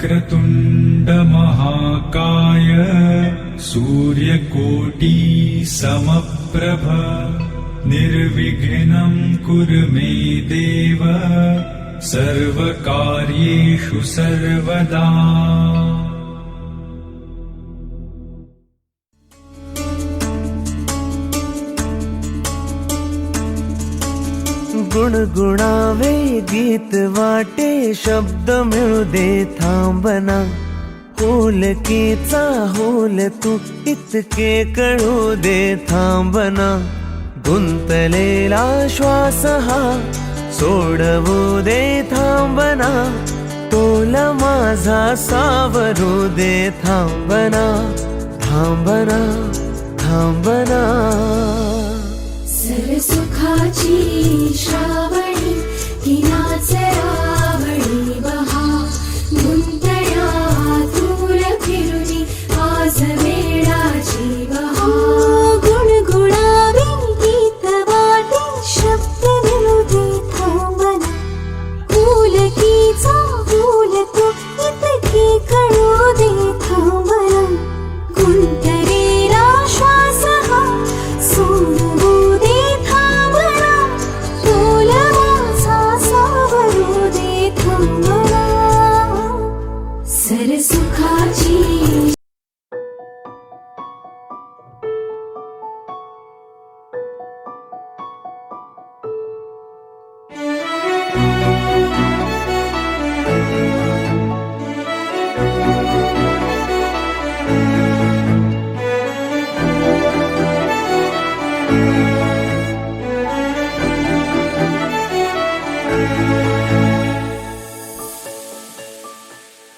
वक्रतुण्ड महाकाय सूर्यकोटि समप्रभ निर्विघ्नं कुरु मे देव सर्वकार्येषु सर्वदा। गुणगुणावे गीत वाटे शब्द मिळू दे थांबना होलकीचा होल तू इतके कळू दे थांबना गुंतलेला श्वास हा सोडवू दे थांबना तोल माझा सावरू दे थांबना थांबना थांबना सरसुखाची श्रावणी हिनाच रावणी बहा गुंतण्या दूर फिरुनी आज वेळाची बहा गुणगुणावी गीत वाटे शब्द मिळू दे थांबना फुलकीचा फुल तू इतके कळू दे थांबना गुंतलेला श्वास हा सोडवू दे थांबना तोल माझा सावरू दे थांबना सरसुखाची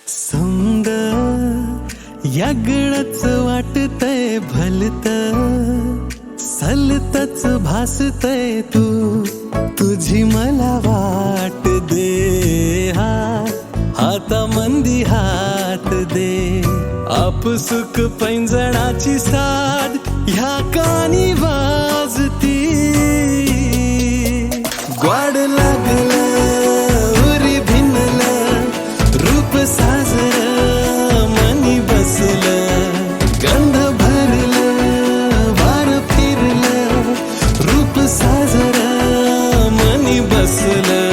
संग यागळच वाटतय भलत सलतच भासतय तू तुझी मला वाट दे हाता मंदी हात दे आपसुक पैंजणाची साद ह्या कानी वाजती ग्वाड लागलं उरी भिनलं रूप साजर मनी बसलं गंध भरलं वार फिरलं रूप साजर मनी बसलं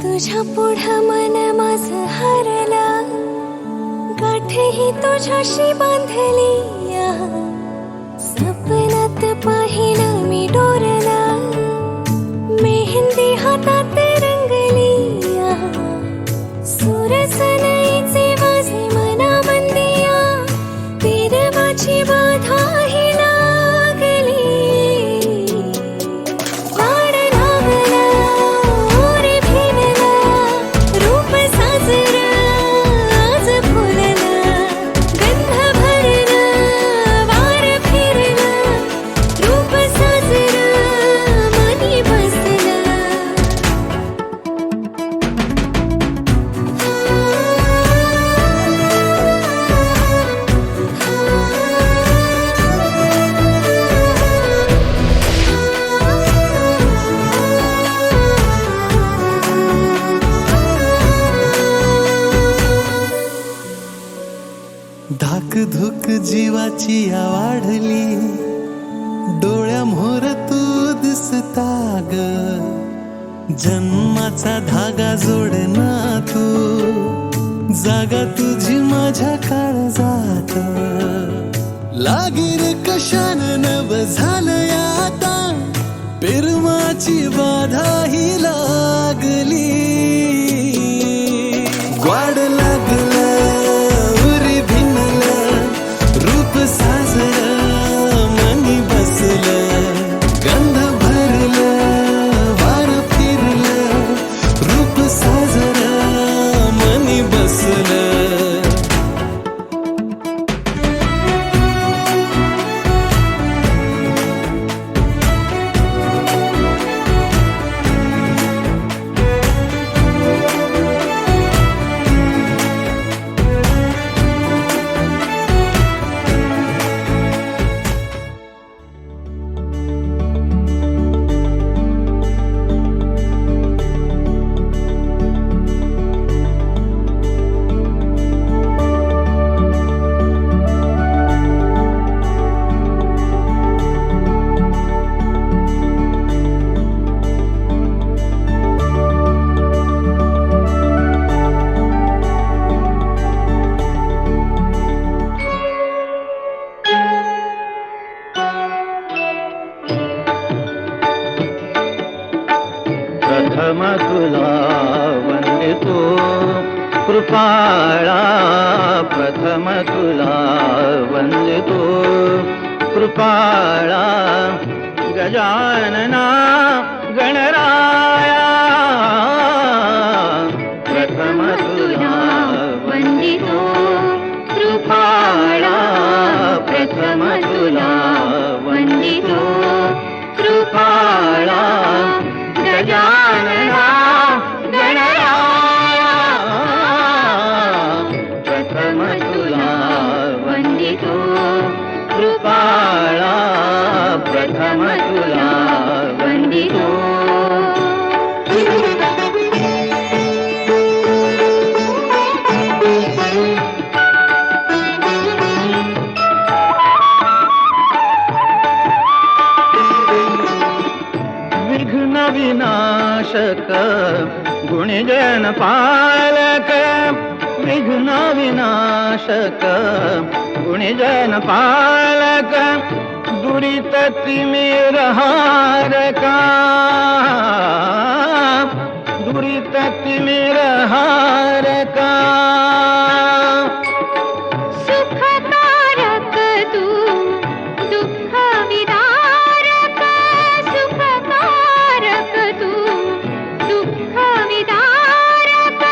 तुझ्या पुढं मन माझं हरलं गाठही तुझ्याशी बांधली सपनात पाहिलं मी डोरला मेहंदी हातात रंगली सुरसनईचे वाजे मनामंदिया तेरवाची बाधा ही लागली वाड लागला ओरे भिनला रूप साजर आज फुलला गंध भरला वार फिरला रूप साजर मनी बसला धाकधुक जीवाची वाढली डोळ्यामोर तू दिसता ग जन्माचा धागा जोडना तू जागा तुझी माझ्या काळजात लागीर कशान नव झालं आता पिरमाची बाधा ही लागली ग्वाड लागलं उरी भिनलं रूप साजर मनी बसलं गंध भरलं वार फिरलं रूप साजर मनी बसलं कृपाळा प्रथम तुला वंदितो कृपाळा गजानना गणराया प्रथम तुला वंदितो कृपाळा प्रथम तुला वंदितो कृपाळा गजानना गणराया प्रथम तुला वंदितो कृपाळा प्रथम तुला वंदितो विघ्न विनाशक गुणजन पालक विघ्न विनाशक गुणजन पालक दुरित तिमिर हारका दुरित तिमिर हारका सुखकारक तू दुःख विदारक सुखकारक तू दुःख विदारक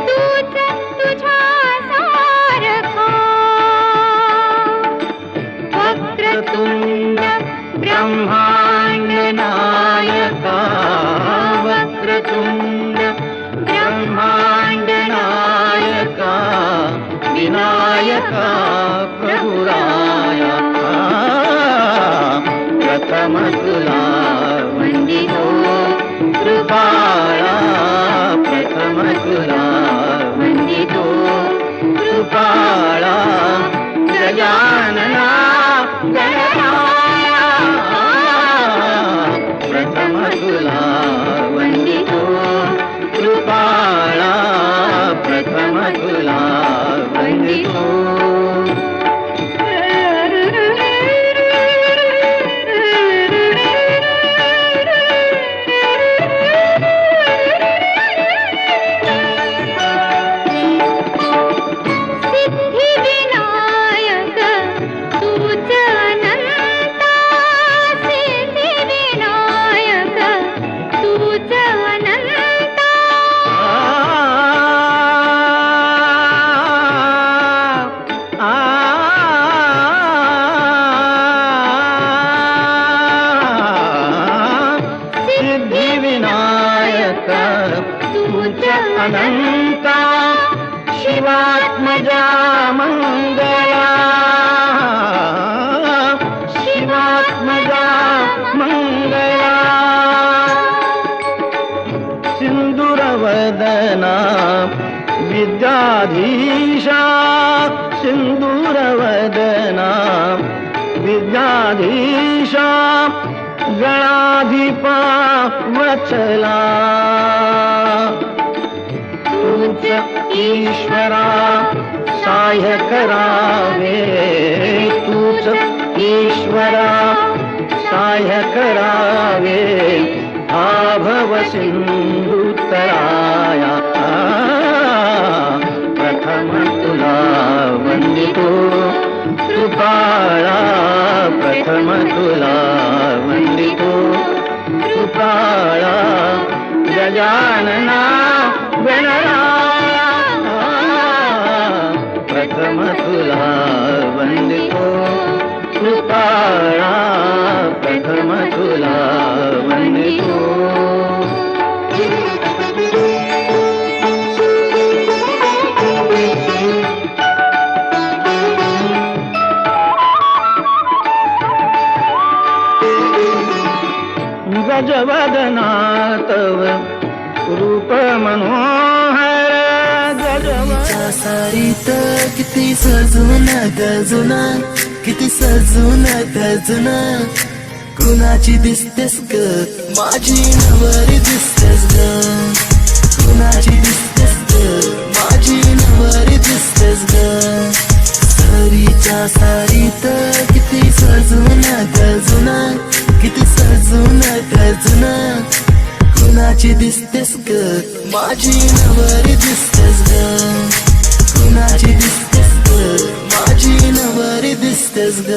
तूच तुझ्या सारखा वक्रतुंड ब्रह्मांड नायका वक्रतुंड ब्रह्मांड नायका विनायका प्रभुराया प्रथम तुला वंदितो कृपाळा प्रथम तुला वंदितो कृपाळा गजानना गणराया प्रथम तुला वंदितो कृपाळा प्रथम तुला वंदितो सिद्धिविनायक तूच अनंता सिद्धिविनायक तूच अनंता सिद्धिविनायक तुझ अनंता शिवात्मजा मंगला शिवात्मजा मंगला सिंदूरवदना विद्याधीशा सिंदूरवदना विद्याधीशा गणाधिपा वचला तूच ईश्वरा सहाय्य करावे तूच ईश्वरा सहाय्य करावे आभव सिंधुतराया प्रथम तुला वंदितो कृपाळा प्रथम तुला वंदितो कृपाळा गजानना गणराया प्रथम तुला वंदितो कृपाळा प्रथम तुला वंदितो गजवदना तव रूप मनोहर गजवदना सारीत किती सजून गजुना किती सजून गजुना कुणाची दिसतेस ग माझी नवरी दिसतेस ग कुणाची दिसतेस ग माझी नवरी दिसतेस ग सरीच्या सारीत किती सजून गजुना किती सजून गजुना कुणाची दिसतेस ग माझी नवरी दिसतेस ग कुणाची दिसतेस ग माझी नवरी दिसतेस ग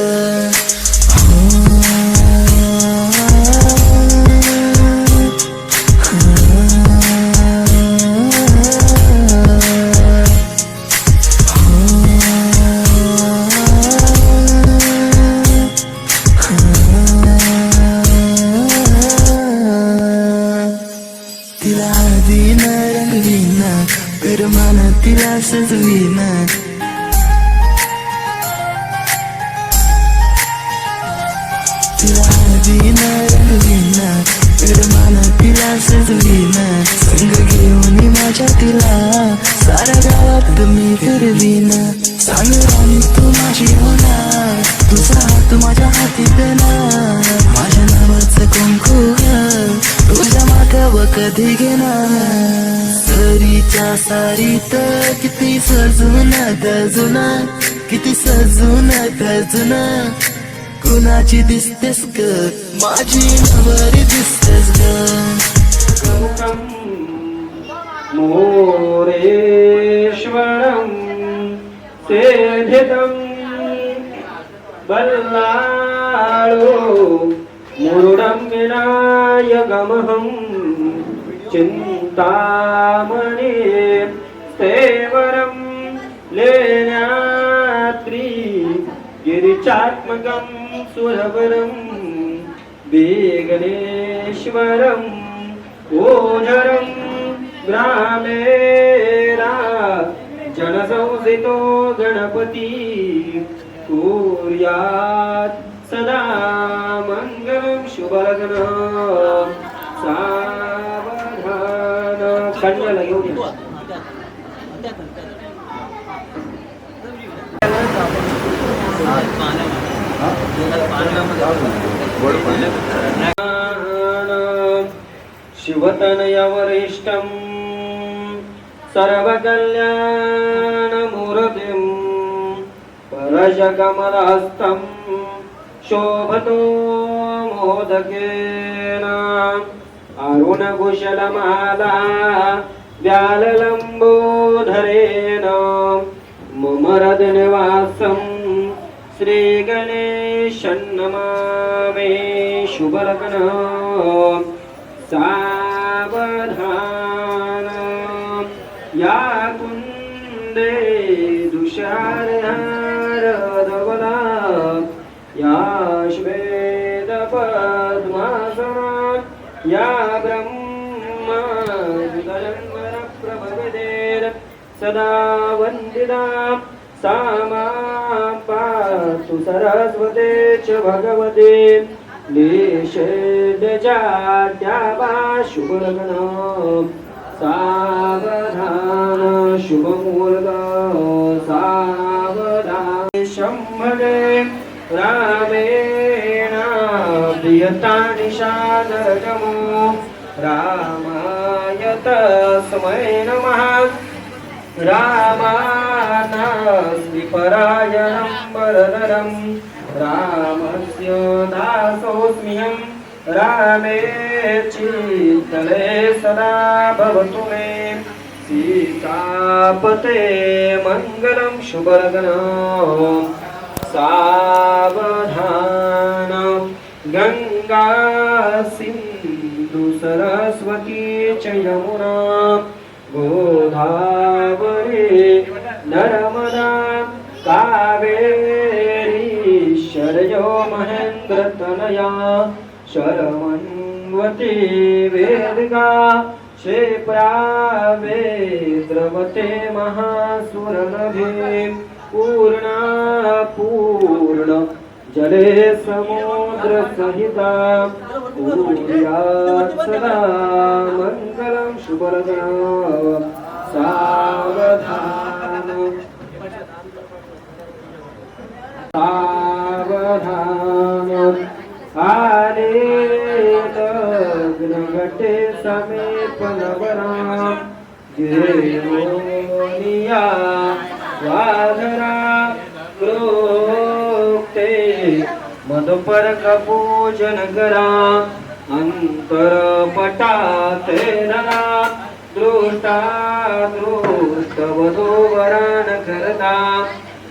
तिला आधीन रंगवीन प्रेमान तिला सजवीन तिला आधीन रंगवीन प्रेमान तिला सजवीन संग घेऊन माझ्या तिला साऱ्या गावात मी फिरवीन सांग राणी तू माझी होणार तुझा हात माझ्या हाती देणार माझ्या नावाचं कुंकू तुझ्या माथ्यावर कधी घेणार सरीच्या सारीत किती सजून दजुना किती सजून दजुना कुणाची दिसतेस ग माझी नवरी दिसतेस ग मोरेश्वरं सेधितं बल्लाळो मुरुडं विनायकमहं चिन्तामणि सेवरं लेण्याद्रि गिरिचात्मकं सुरवरं वेगनेश्वरं ओझरं ग्रामेरा जनसंसितो गणपती कुर्यात् सदा मंगलं शुभलग्न सावधान कन्याला घेऊन या. शिवतनयवरिष्ठं सर्वकल्याणमूर्तिं परशकमलहस्तं शोभतो मोदकेन अरुणकुशलमाला व्याललम्बोधरेण मम हृदयनिवासं श्रीगणेशं नमामि शुभलग्न सावधान या कुंदे दुषारधवला या श्वेत पद्मासना या ब्रह्मादयंकर प्रभवेदेर सदा वंदिता सा मां पातु सरस्वते च भगवते निषेधजाड्यावा शुभलग्न सावधान शुभमुहूर्त सावधान शंभगे रामेण प्रियता निशानरजमो रामाय तस्मै नमः रामानास्मि परायणं वरदरं रामस्य दासोऽस्म्यहं रामे चित्तले सदा भवतु मे सीतापते मङ्गलं शुभलग्न सावधान गंगा सिंधु सरस्वती च यमुना गोदावरी नर्मदा कावेरी शरयो महेन्द्रतनया शरमन्वती वेदिका क्षिप्रा वेद्रवते महासुरनभे पूर्णा पूर्ण जले समुद्र सहिता कुर्यात् सदा मंगलं शुभलग्न सावधान सावधान आले लग्नघटे समीप नवरा गिरोनिया वाधरा क्रोक्ते मधुपर कपूजन करा अंतरपटातेन दृष्टा दृष्टवधो वरान करता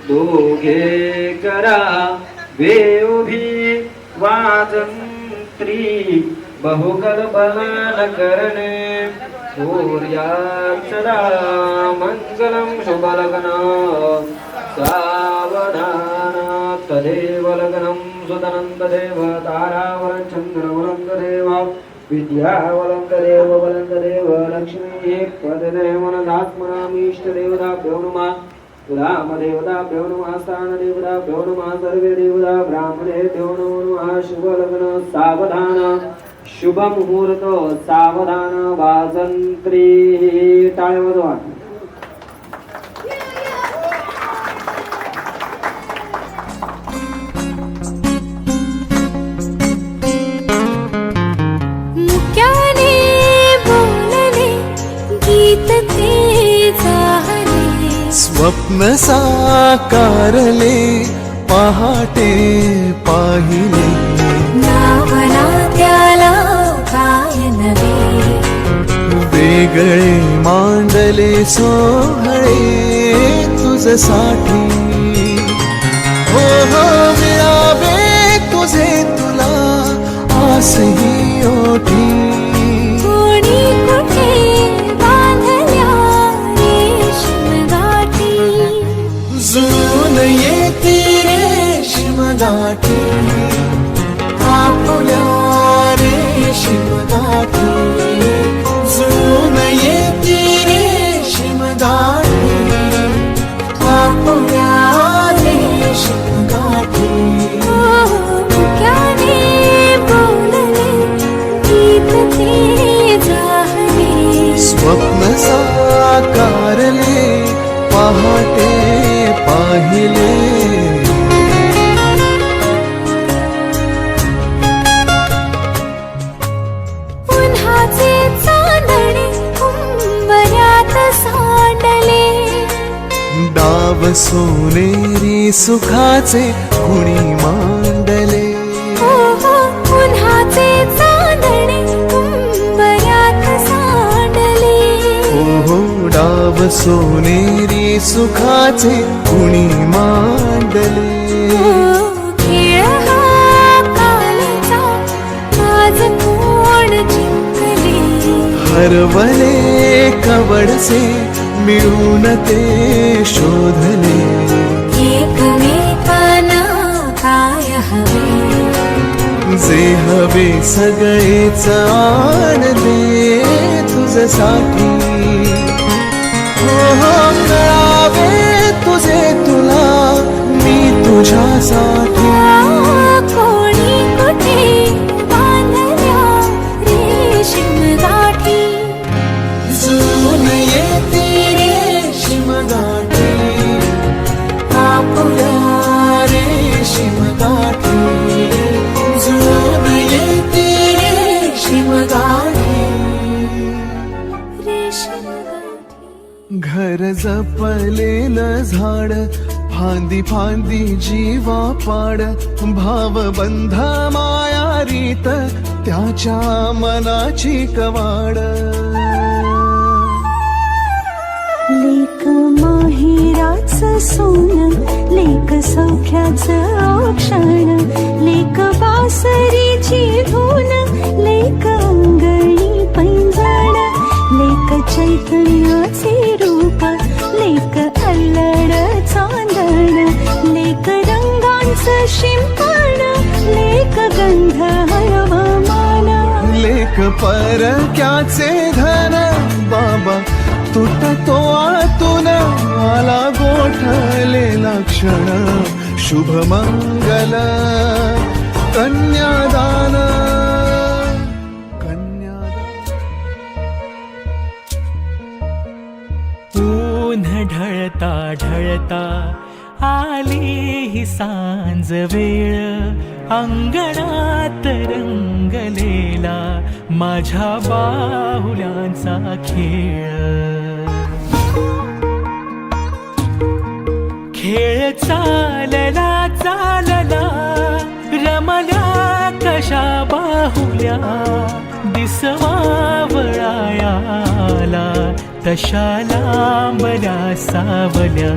दोघे करा वेउभी वाजंत्री बहुकल्पना करणे सूर्यात् सदा मङ्गलं शुभलग्न सावधान तदेव लग्नं सुतनन्ददेव तारावलचन्द्रवलन्ददेव विद्यावलन्ददेव वलन्ददेव लक्ष्मीः पददेवनदात्मनामीष्टदेवताभ्यो नमः रामदेवताभ्यो नमः स्थानदेवताभ्यो नमः सर्वे देवता ब्राह्मणेभ्यो नमः शुभलग्न सावधान शुभ मुहूर्त सावधान वाजंत्री टाळ्या वाजवा मुक्याने बोलले गीत ते चाहले स्वप्न साकारले पहाटे पाहिले नावना त्याला काय नवे वेगळे मांडले सोहळे तुझसाठी हो हो मिळावे तुझे तुला आसही ओठी कोणी कुठे बांधल्या रेशीम गाठी जुळून येते रेशीम गाठी आपुल्या रेशीम गाठी जुळून येते रेशीम गाठी आपुल्या रेशीम गाठी मुक्याने बोलले गीत ते चाहले स्वप्न साकारले पहाटे पाहिले उन्हाचे चांदणे उंबऱ्यात सांडले डाव सोनेरी सुखाचे कुणी मांडले हो हो उन्हाचे चांदणे उंबऱ्यात सांडले हो डाव सोनेरी सुखाचे कुणी मांडले खेळ हा कालचा आज कोण जिंकले हरवले कवडसे मिळून ते शोधले एकमेकांना काय हवे जे हवे सगळेच आणले तुझसाठी हो हो कळावे तुझे तुला मी तुझ्यासाठी कोणी कुठे बांधल्या रेशीम गाठी जुळून येते रेशीम गाठी आपुल्या रेशीम गाठी जुळून येते रेशीम गाठी रेशीम गाठी घर जपलेलं झाड फांदी फांदी जीवा पाड भावबंध माया रीत त्याच्या मनाची कवाड लेक माहेराचं सोनं लेक सौख्याचं औक्षण लेक बासरीची धून लेक अंगणी पैंजण लेक चैतन्याचे रूप लेक अल्लड चांदण लेक रंगांचं शिंपण लेक गंध हवामान लेख परक्याचे धन बाबा तुटतो आतून आला गोठलेला क्षण शुभ मंगल कन्यादान ऊन ढळता ढळता आली ही सांज वेळ अंगणात रंगलेला माझ्या बाहुल्यांचा खेळ खेळ चालला चालला रमल्या कशा बाहुल्या दिसवावळायाला तशा लांबल्या सावल्या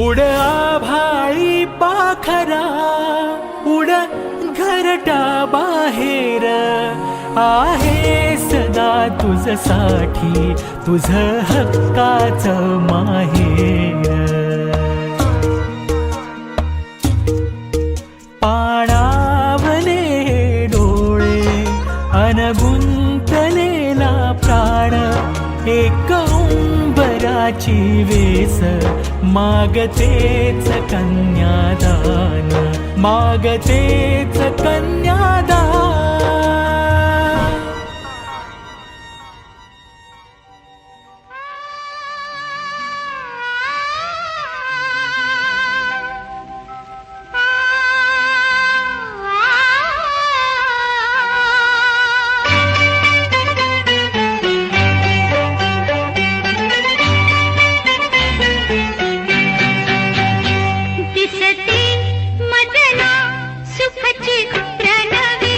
उड आभाळी पाखरा उड घरटा बाहेर आहे सदा तुझसाठी तुझ हक्काचं माहेर पाणावले डोळे अनगुंतलेला प्राण एक उंबराची वेस मागतेच कन्यादान मागतेच कन्यादान दिसते मदना सुखचित्र नवे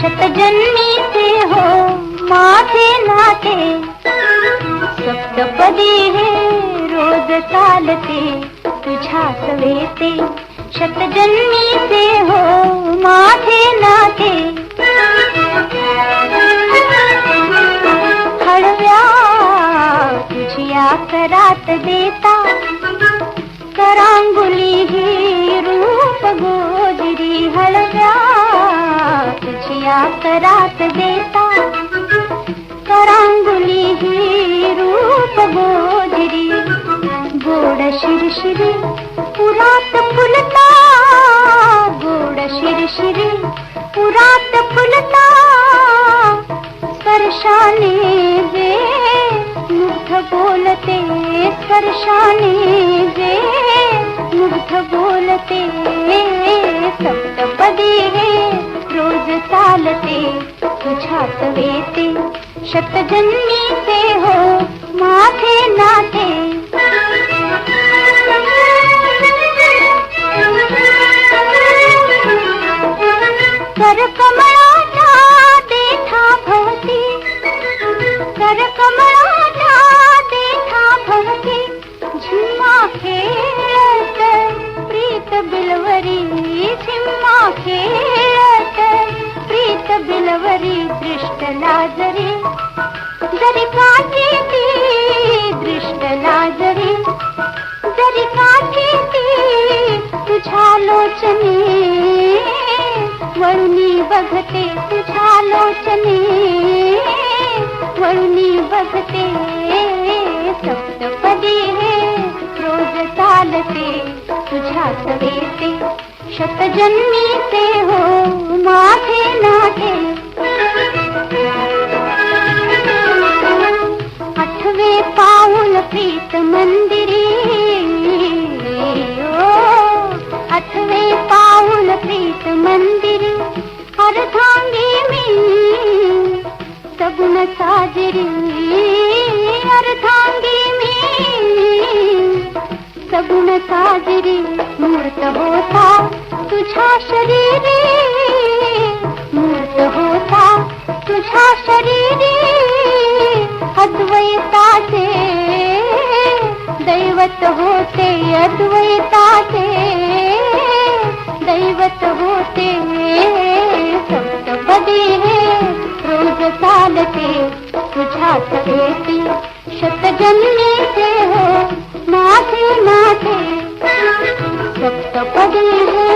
शतजन्मी से हो माझे नाते, सप्तपदी हे रोज चालते तुझ्या सवेते, शतजन्मी से हो माझे नाते. हळव्या तुझ्या करात देता, करांगुली ही रूप गोजरी. हळव्या तुझ्या करात देता, करांगुली ही रूप गोजरी. गोड शिरशिरी पुरात फुलता, गोड शिरशिरी पुरात फुलता. स्पर्शाने जे मुग्ध बोलते, स्पर्शाने जे मुग्ध बोलते. सप्तपदी हे रोज चालते तुझ्यात वेते, शतजन्मी से हो माझे नाते. कर कमळाच्या देठा भवती, कर कमळाच्या देठा भवती. झिम्मा खेळत प्रीत बिलवरी, झिम्मा खेळत प्रीत बिलवरी. दृष्ट लाजरी जरी काठी ती, दृष्ट लाजरी जरी काठी ती. तुझ्या लोचने वळुनी बघते, तुझ्या लोचने वळुनी बघते. सप्तपदी हे रोज चालते तुझ्यात वेते, शतजन्मी से हो माझे नाते. आठवे पाऊल प्रीत मंदिरी, आठवे पाऊल प्रीत मंदिरी. अर्धांगी मी सगुण साजरी, अर्धांगी मी सगुण साजरी. मूर्त होता तुझ्या शरीरी, मूर्त होता तुझ्या शरीरी. अद्वैताचे दैवत होते, अद्वैताचे दैवत होते. सप्तपदी हे रोज चालते तुझ्यात वेते, शतजन्मी से हो माझे नाते. सप्तपदी हे.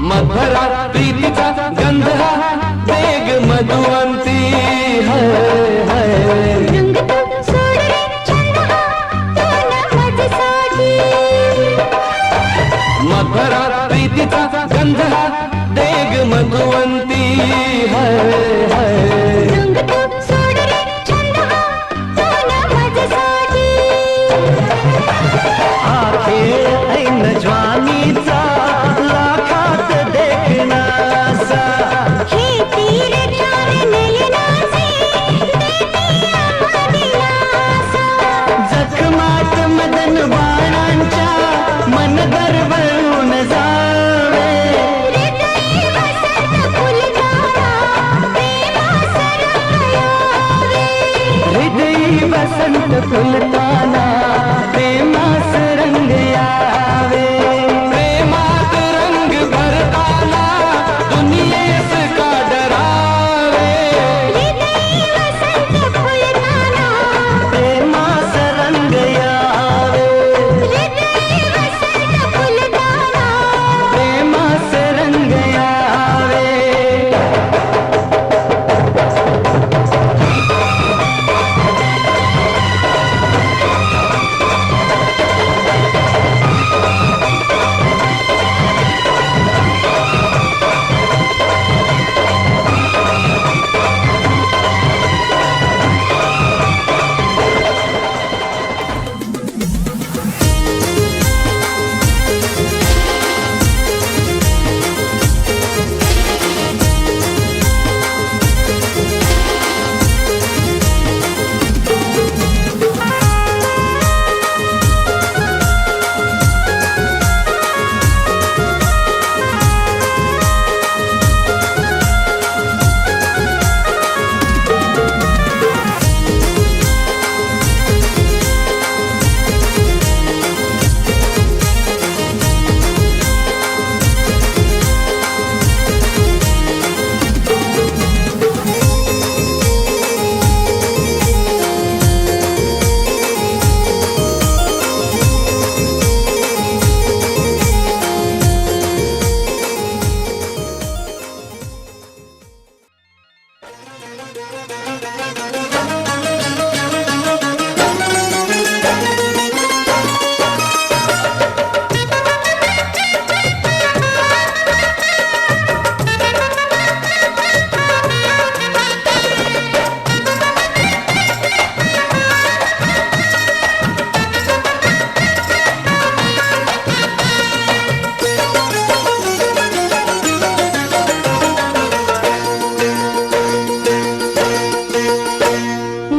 मधुरा प्रीतीचा गंध वेग मधुवंती है रंग तू सोड रे छंद हा तुला माझ्यासाठी मधुरा प्रीतीचा गंध वेग मधुवंती है रंग तू सोड रे छंद हा तुला माझ्यासाठी हा खेळ ऐन ज्वानीचा लाखात देखणासा हे तीर चार नयनाचे देती आम्हा दिलासा जखमात मदन बाणांच्या मन दरवळून जावे हृदयी वसंत फुलदारा प्रेमास रंगयावे हृदयी वसंत फुलताना प्रेमास रंग यावे प्रेमात रंग भरताना दुनियेस का डरावे हृदयी वसंत फुलदारा प्रेमास रंग यावे हृदयी वसंत फुलदारा प्रेमास रंग यावे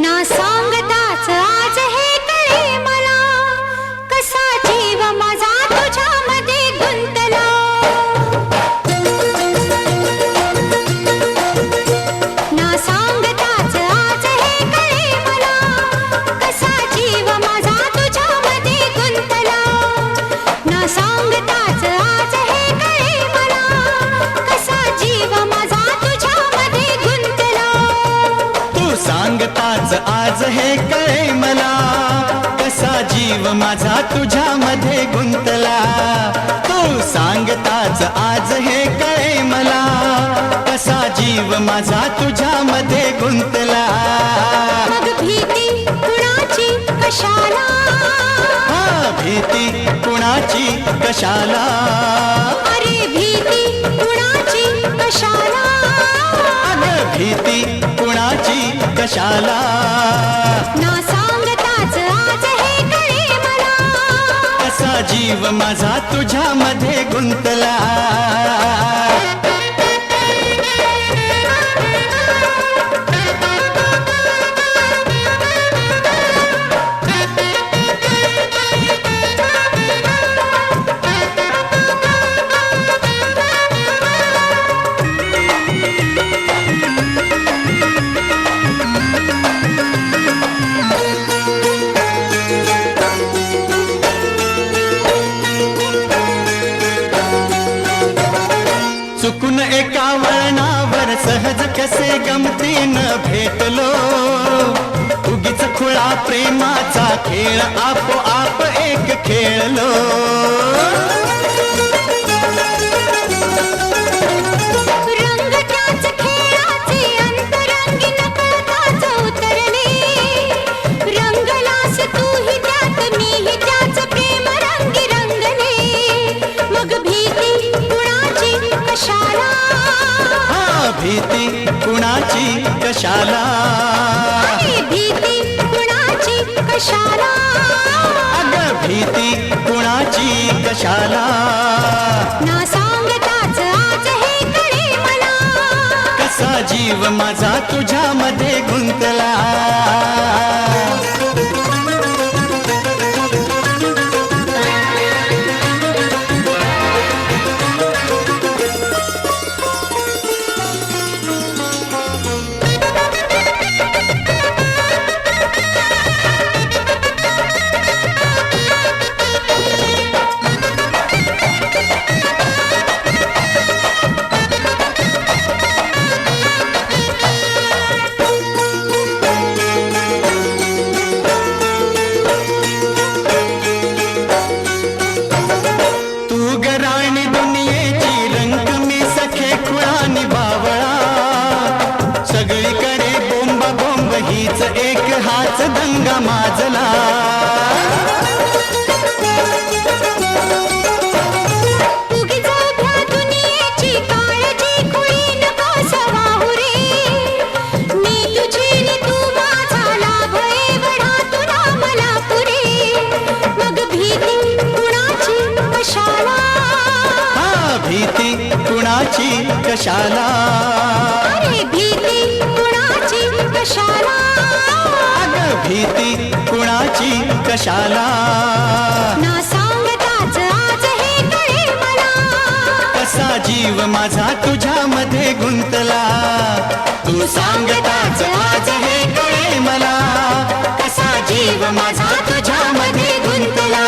ना सांगताच आज हे कळे मला कसा जीव माझा तुझ्यामध्ये गुंतला ना सांगताच आज हे कळे मला कसा जीव माझा तुझ्यामध्ये गुंतला ना सांगताच आज हे कळे मला कसा जीव माझा तुझ्यामध्ये गुंतला तू सांगताच आज हे कळे मला कसा जीव माझा तुझ्यामध्ये गुंतला तू सांगताच आज हे कळे मला कसा जीव माझा तुझ्यामध्ये गुंतला मग भीती कुणाची कशाला हा भीती कुणाची कशाला अरे भीती कुणाची कशाला अगं भीती कुणाची कशाला ना सांगताच आज हे कळे मला कसा जीव माझा तुझ्यामध्ये गुंतला चुकून एका वळणावर सहज कसे गमतीनं भेटलो उगीच खुळा प्रेमाचा खेळ आपोआप एक खेळलो भीती कुणाची कशाला अरे भीती कुणाची कशाला अग भीती कुणाची कशाला ना सांगताच आज हे कळे मला कसा जीव माझा तुझ्यामध्ये गुंतला तू गराणी दुनियेची रंग मी सखे खुळानी बावळा सगळीकडे बोंब बोंब हीच एक हाच दंगा माजला उगीच भ्या दुनियेची काळजी खुळी नको सवाहू रे मी तुझी नि तू माझा लाभ एवढा तुला मला पुरे मग भीती कुणाची कशाला हा भीती कुणाची कशाला अरे भीती कुणाची कशाला अग भीती कुणाची कशाला ना सांगताच आज हे कळे मला कसा जीव माझा तुझ्यामध्ये गुंतला तू सांगताच आज हे कळे मला कसा जीव माझा तुझ्यामध्ये गुंतला